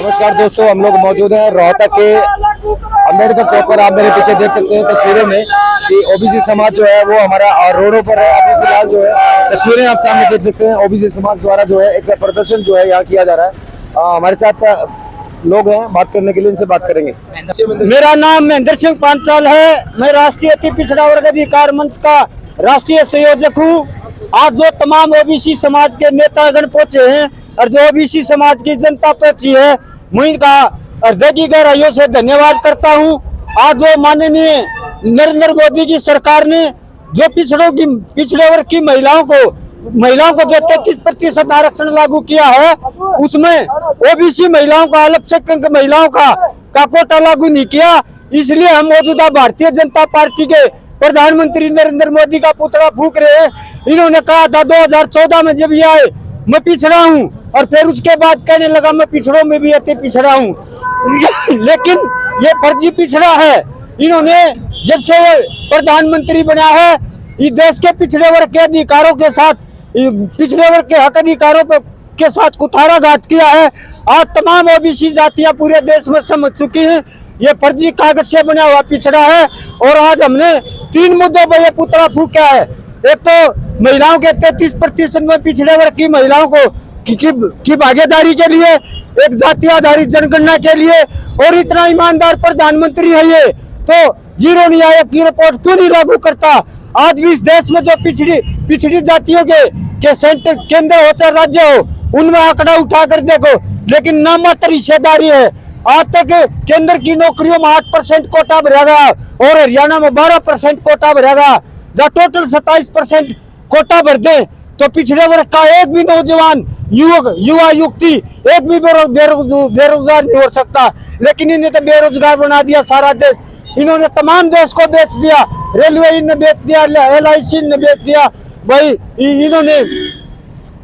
नमस्कार दोस्तों, हम लोग मौजूद हैं रोहतक के अम्बेडकर चौक पर। आप मेरे पीछे देख सकते हैं तस्वीरों में कि ओबीसी समाज जो है वो हमारा रोडों पर है। अभी फिलहाल जो है तस्वीरें आप सामने देख सकते हैं। ओबीसी समाज द्वारा जो है एक प्रदर्शन जो है यहाँ किया जा रहा है। हमारे साथ लोग हैं, बात करने के लिए इनसे बात करेंगे। मेरा नाम महेंद्र सिंह पांचाल है। मैं राष्ट्रीय अति पिछड़ा वर्ग अधिकार मंच का राष्ट्रीय संयोजक हूँ। आज जो तमाम ओबीसी समाज के नेतागण पहुंचे हैं और जो ओबीसी समाज की जनता पहुंची है, मैं इनका हृदय की गहराइयों से धन्यवाद करता हूं। आज जो माननीय नरेंद्र मोदी की सरकार ने जो पिछड़े वर्ग की महिलाओं को जो 33% आरक्षण लागू किया है, उसमें ओबीसी महिलाओं का, अल्पसंख्यक महिलाओं का कोटा लागू नहीं किया। इसलिए हम मौजूदा भारतीय जनता पार्टी के प्रधानमंत्री नरेंद्र मोदी का पुतला फूंक रहे हैं। इन्होंने कहा था 2014 में जब ये आए मैं पिछड़ा हूं, और फिर उसके बाद कहने लगा मैं पिछड़ों में भी अति पिछड़ा हूं। लेकिन ये फर्जी पिछड़ा है। इन्होंने जब से प्रधानमंत्री बना है, इस देश के पिछड़े वर्ग के अधिकारों के साथ, पिछड़े वर्ग के हक अधिकारों के साथ कुठाराघात किया है। आज तमाम ओबीसी जातियां पूरे देश में समझ चुकी हैं ये फर्जी कागज से बना हुआ पिछड़ा है। और आज हमने 3 मुद्दों पर यह पुतला फूंका है। एक तो महिलाओं के 33% में पिछड़े वर्ग की महिलाओं को की भागीदारी के लिए, एक जाति आधारित जनगणना के लिए। और इतना ईमानदार प्रधानमंत्री है ये, तो जीरो न्याय की रिपोर्ट क्यों नहीं लागू करता? आज भी इस देश में जो पिछड़ी जातियों के सेंटर, केंद्र हो चाहे राज्य हो, उनमें आंकड़ा उठा कर देखो, लेकिन नामात्र हिस्सेदारी है। आज तक केंद्र की नौकरियों में 8% कोटा भरा गया और हरियाणा में 12% कोटा भरा गया। जब टोटल 27% कोटा भर दे तो पिछड़े वर्ग का एक भी नौजवान, युवा युवती एक भी बेरोजगार नहीं हो सकता। लेकिन इन्हें तो बेरोजगार बना दिया सारा देश। इन्होंने तमाम देश को बेच दिया। रेलवे इन्हें बेच दिया, LIC ने बेच दिया भाई।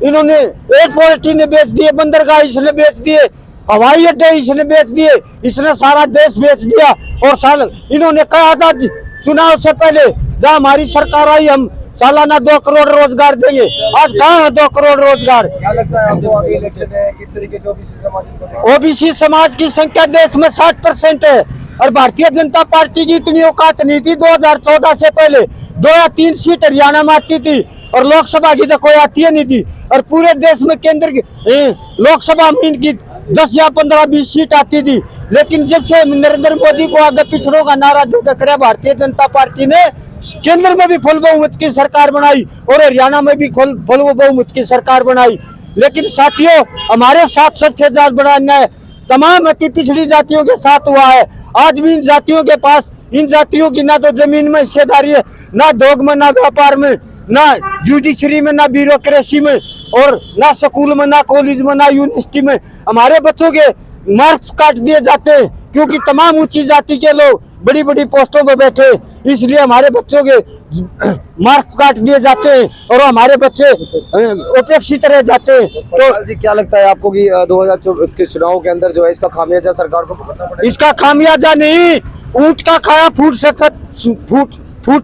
इन्होंने एयरपोर्ट ने बेच दिए, बंदरगाह इसने बेच दिए, हवाई अड्डे इसने बेच दिए, इसने सारा देश बेच दिया। और इन्होंने कहा था चुनाव से पहले जब हमारी सरकार आई हम सालाना 2 करोड़ रोजगार देंगे। आज कहाँ है 2 करोड़ रोजगार? क्या लगता है आपको अभी इलेक्शन है, किस तरीके से ओबीसी समाज की संख्या देश में 60% है। और भारतीय जनता पार्टी की इतनी औकात नहीं थी 2014 से पहले। 2 या 3 सीट हरियाणा में आती थी और लोकसभा की तो कोई आती नहीं थी। और पूरे देश में केंद्र की लोकसभा में इनकी 10 या 15-20 सीट आती थी। लेकिन जब से नरेंद्र मोदी को आगे पिछड़ों का नारा देकर भारतीय जनता पार्टी ने केंद्र में भी फुल बहुमत की सरकार बनाई और हरियाणा में भी फुल बहुमत की सरकार बनाई। लेकिन साथियों, हमारे साथ सबसे ज्यादा बड़ा अन्याय तमाम अति पिछड़ी जातियों के साथ हुआ है। आज भी इन जातियों के पास, इन जातियों की ना तो जमीन में हिस्सेदारी है, ना उद्योग में, ना व्यापार में, ना जुडिशरी में, ना ब्यूरोक्रेसी में, और ना स्कूल में, ना कॉलेज में, ना यूनिवर्सिटी में। हमारे बच्चों के मार्क्स काट दिए जाते हैं क्योंकि तमाम ऊंची जाति के लोग बड़ी बड़ी पोस्टों पर बैठे, इसलिए हमारे बच्चों के मार्क्स काट दिए जाते हैं और हमारे बच्चे उपेक्षित रह जाते हैं। तो जी क्या लगता है आपको कि 2024 के चुनाव के अंदर जो है इसका खामियाजा सरकार को भुगतना पड़ेगा? इसका खामियाजा नहीं, ऊंट का खाया फूट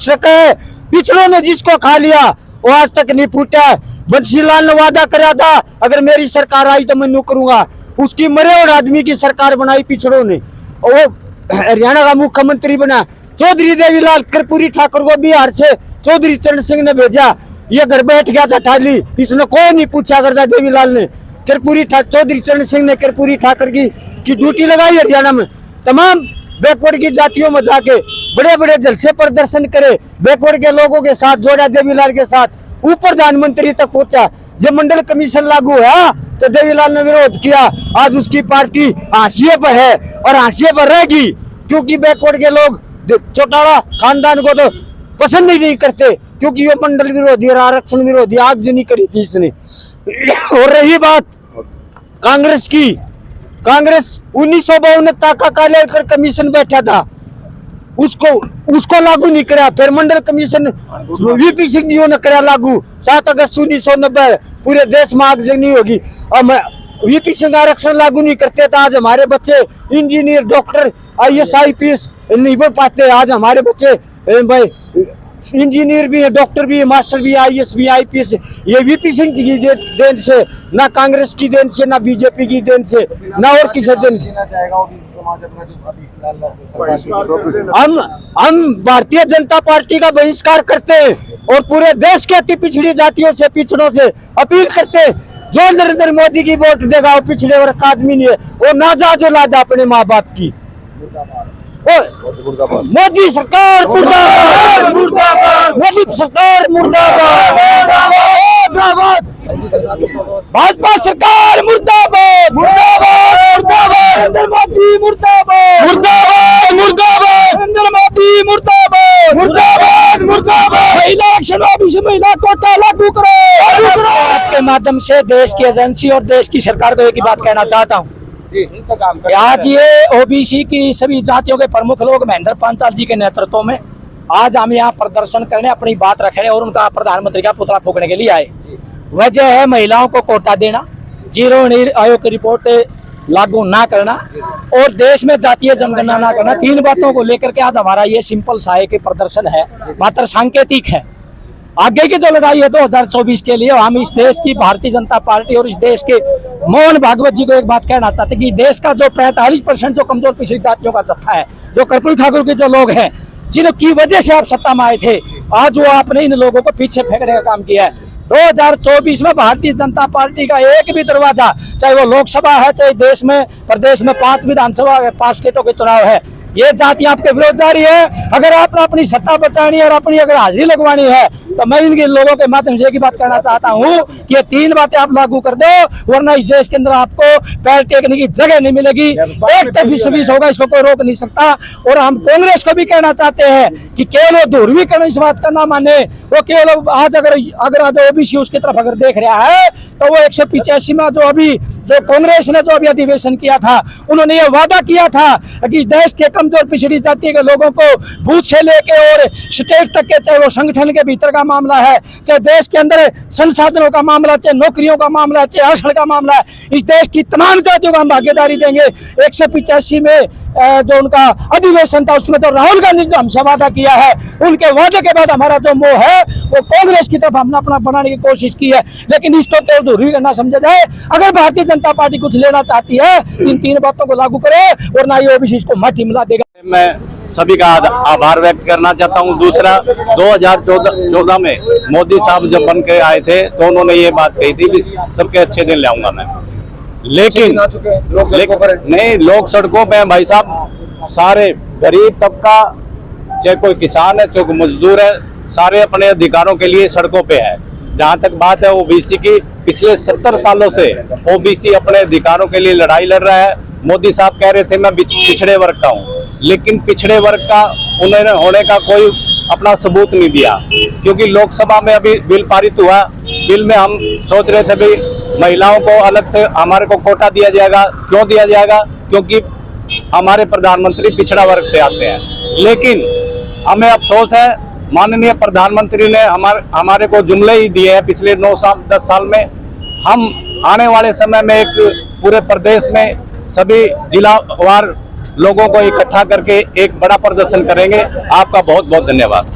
सके। पिछड़ों ने जिसको खा लिया वो आज तक नहीं फूटा। बंसीलाल ने वादा कराया था अगर मेरी सरकार आई तो मैं यूं करूंगा। उसकी मरे और आदमी की सरकार बनाई पिछड़ों ने, और वो हरियाणा का मुख्यमंत्री बना। चौधरी देवीलाल कर्पूरी ठाकुर को बिहार से चौधरी चरण सिंह ने भेजा, ये घर बैठ गया था ठाली, इसने कोई नहीं पूछा करता। देवीलाल ने चौधरी चरण सिंह ने कर्पूरी ठाकुर की ड्यूटी लगाई हरियाणा में। तमाम बैकवर्ड की जातियों में जाके बड़े बड़े जलसे प्रदर्शन करे, बैकवर्ड के लोगों के साथ जोड़ा देवीलाल के साथ, वो प्रधानमंत्री तक पहुंचा। जब मंडल कमीशन लागू हुआ तो देवीलाल ने विरोध किया। आज उसकी पार्टी हाशिए पर है और हाशिए पर रहेगी क्योंकि बैकवर्ड के लोग चौटाला खानदान को तो पसंद ही नहीं करते क्योंकि ये मंडल विरोधी और आरक्षण विरोधी आगजनी करी थी इसने। और रही बात कांग्रेस की, कांग्रेस 1952 का लेकर कमीशन बैठा था, उसको लागू नहीं करा। फिर मंडल कमीशन VP सिंह जी ने करा लागू। 7 अगस्त 1990 पूरे देश में आगजनी होगी। और VP सिंह आरक्षण लागू नहीं करते तो आज हमारे बच्चे इंजीनियर, डॉक्टर, IAS IPS नहीं बन पाते। आज हमारे बच्चे भाई इंजीनियर भी है, डॉक्टर भी है, मास्टर भी है, IAS भी, IPS। ये VP सिंह की देन से, ना कांग्रेस की देन से, ना बीजेपी की देन से, ना और किसी देन। जीना चाहेगा ओबीसी समाज अपना जो अभी फिलहाल हम भारतीय जनता पार्टी का बहिष्कार करते हैं और पूरे देश के अति पिछड़ी जातियों से, पिछड़ों से अपील करते हैं, जो नरेंद्र मोदी की वोट देगा वो पिछड़े वर्ग का आदमी नहीं है, वो नाजा जो लादा अपने माँ बाप की। मोदी सरकार मुर्दाबाद, मुर्दाबाद, मोदी सरकार मुर्दाबाद, मुर्दाबाद, भाजपा सरकार मुर्दाबाद, मुर्दाबाद, मुर्दाबाद, नरेंद्र मोदी मुर्दाबाद, मुर्दाबाद, मुर्दाबाद, नरेंद्र मोदी मुर्दाबाद, मुर्दाबाद, मुर्दाबाद। महिला आरक्षण, ओबीसी महिला कोटा लागू करो। आपके माध्यम से देश की एजेंसी और देश की सरकार को एक ही बात कहना चाहता हूँ, आज ये ओबीसी की सभी जातियों के प्रमुख लोग महेंद्र पांचाल जी के नेतृत्व में आज हम यहाँ प्रदर्शन करने, अपनी बात रखने और उनका प्रधानमंत्री का पुतला फूकने के लिए आए। वजह है महिलाओं को कोटा देना, 0 आयोग की रिपोर्ट लागू ना करना और देश में जातीय जनगणना ना करना। 3 बातों को लेकर के आज हमारा ये सिंपल सा एक प्रदर्शन है, मात्र सांकेतिक है। आगे की जो लड़ाई है 2024 के लिए, हम इस देश की भारतीय जनता पार्टी और इस देश के मोहन भागवत जी को एक बात कहना चाहते हैं कि देश का जो 45% जो कमजोर पिछड़ी जातियों का जत्था है, जो कर्पूरी ठाकुर के जो लोग हैं, जिनकी वजह से आप सत्ता में आए थे, आज वो आपने इन लोगों को पीछे फेंकने का काम किया है। 2024 में भारतीय जनता पार्टी का एक भी दरवाजा, चाहे वो लोकसभा है, चाहे देश में प्रदेश में 5 विधानसभा 5 स्टेटों के चुनाव है, ये जाति आपके विरोध जारी है। अगर आपने अपनी सत्ता बचानी है और अपनी अगर हाजिरी लगवानी है तो मैं इनके लोगों के माध्यम से एक ही बात कहना चाहता हूँ कि ये 3 बातें आप लागू कर दो, वरना इस देश के अंदर आपको पैर टेकने की जगह नहीं मिलेगी। एक तरफी होगा, इसको कोई रोक नहीं सकता। और हम कांग्रेस को भी कहना चाहते हैं कि केवल ध्रुवीकरण इस बात का ना माने, वो केवल आज अगर आज ओबीसी उसकी तरफ अगर देख रहा है तो वो 185 में जो कांग्रेस ने जो अभी अधिवेशन किया था, उन्होंने ये वादा किया था कि देश के कमजोर पिछड़ी जाति के लोगों को बूथ से लेके और स्टेट तक के, चाहे वो संगठन के भीतर का मामला है, चाहे देश के अंदर संसाधनों का मामला, चाहे नौकरियों का मामला, चाहे आरक्षण का मामला है, इस देश की तमाम जातियों को हम भागीदारी देंगे। 185 में जो उनका अधिवेशन था उसमें तो राहुल गांधी ने हमसे वादा किया है, उनके वादे के बाद हमारा जो मोह है वो कांग्रेस की तरफ हमने अपना बनाने की कोशिश की है, लेकिन इसको केवल ध्रुवी करना समझा जाए। अगर भारतीय जनता पार्टी कुछ लेना चाहती है, इन 3 बातों को लागू करे, वरना ये ओबीसी इसको माटी मिला देगा। मैं सभी का आभार व्यक्त करना चाहता हूं। दूसरा, 2014 में मोदी साहब जब बन के आए थे तो उन्होंने ये बात कही थी कि सबके अच्छे दिन लाऊंगा मैं, लेकिन नहीं, लोग सड़कों पे भाई साहब, सारे गरीब तबका, चाहे कोई किसान है, चाहे कोई मजदूर है, सारे अपने अधिकारों के लिए सड़कों पे है। जहां तक बात है ओबीसी की, पिछले 70 सालों से ओबीसी अपने अधिकारों के लिए लड़ाई लड़ रहा है। मोदी साहब कह रहे थे मैं पिछड़े वर्ग का हूँ, लेकिन पिछड़े वर्ग का उन्होंने होने का कोई अपना सबूत नहीं दिया, क्योंकि लोकसभा में अभी बिल पारित हुआ। बिल में हम सोच रहे थे भाई महिलाओं को अलग से हमारे को कोटा दिया जाएगा। क्यों दिया जाएगा? क्योंकि हमारे प्रधानमंत्री पिछड़ा वर्ग से आते हैं, लेकिन हमें अफसोस है माननीय प्रधानमंत्री ने हमारे को जुमले ही दिए हैं पिछले 9-10 साल में। हम आने वाले समय में एक पूरे प्रदेश में सभी जिलावार लोगों को इकट्ठा करके एक बड़ा प्रदर्शन करेंगे। आपका बहुत बहुत धन्यवाद।